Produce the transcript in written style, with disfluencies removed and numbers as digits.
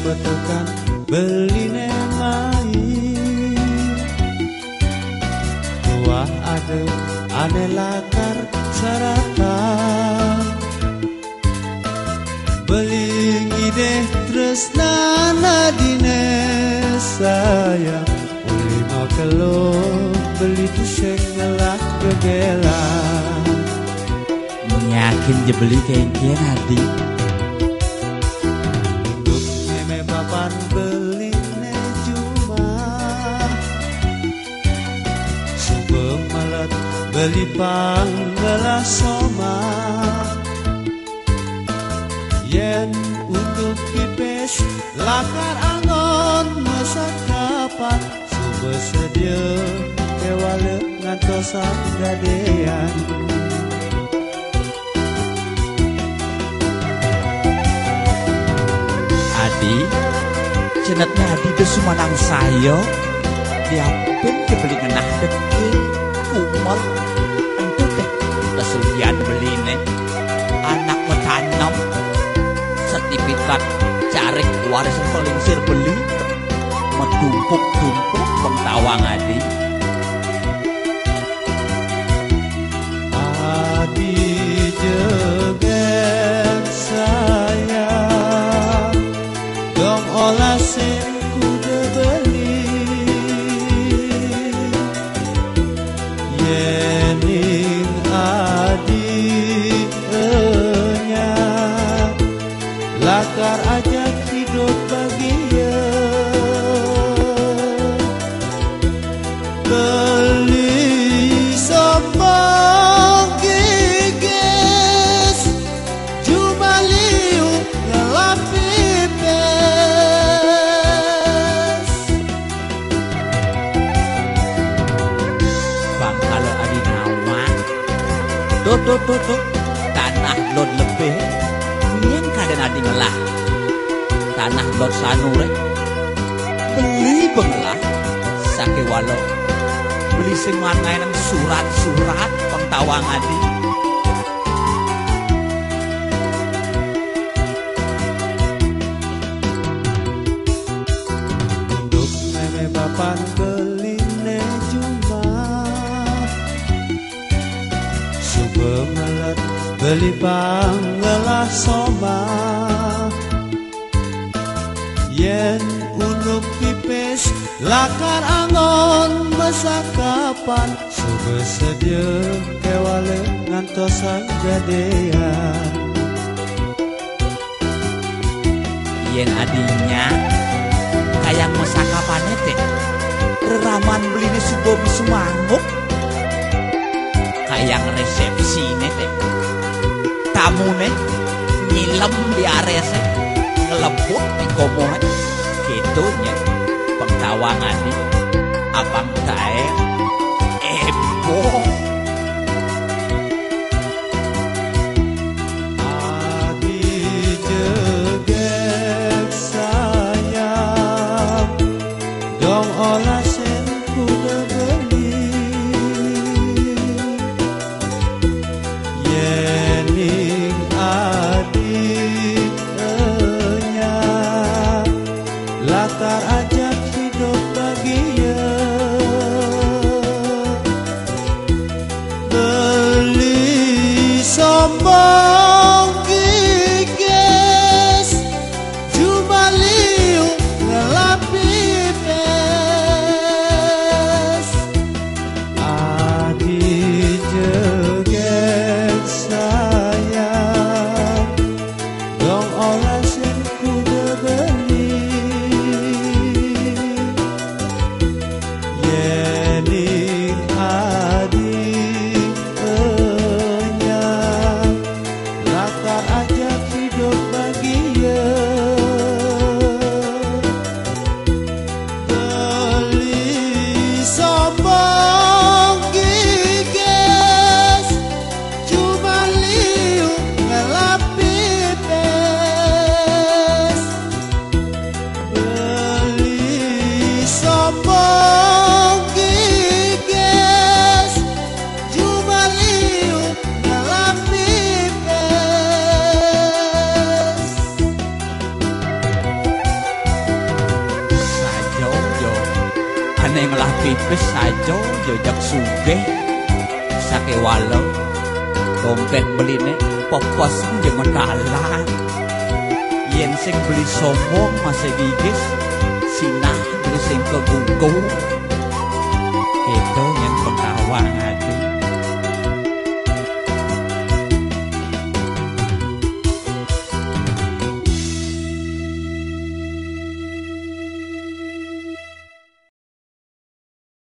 betekan beli nemai buah ada ane lakar saratan beli ngideh tresnana dine sayang uli mau kelo beli tuseng ngelak gegelan yakin je beli kengkian hadi untuk meme papan beli ne cuma sebelum malat beli panggelas soma yen untuk pipes lakar angon masak kapan subuh sedia kewale ngantosan gadean Adi cenetnya Adi itu sumanang sayo diapin kebeli ngenah deke kumel entu teh kesulian beli ne anak metanam sertifikat carik warisan pelingsir beli medumpuk-dumpuk pengtawang Adi Adi jegen sayang dong olasin kuda beli yening Adi enya lakar ajak hidup bagia beli sombong gigis cuma liu ngelap pipes bang kalau Adi nawang tuh tanah lon lebih yang kadang Adi ngelah tanah lon sanure beli bengelah sake walo beli sing mangai nang surat-surat pengtawang Adi untuk meme papan beli ne cuma subuh malat beli panggelas soma yen unuk pipes lakar angon masak kapan subuh sedia kewale ngantosan gadean yen adinya kayak masakapannya teh reraman beli ini subuh sumanguk kayak resepsi ini teh tamu nih nyilem di area sih ngelebut di komohan gitunya pengtawang Adi abang tae eboh Adi jegek sayang dong olasen kuda beli yening Adi enya latar ajak hidup bahagia beli sombong gigis cuma liu ngelap pipes Adi jegek sayang dong olasin kuda beli yening Adi enya wis aja jojak sugih sake walau dompet beline popos jangan kalah yen sing beli sombong masih gigis sinah beli sing kegugu itu yang pengkawang hati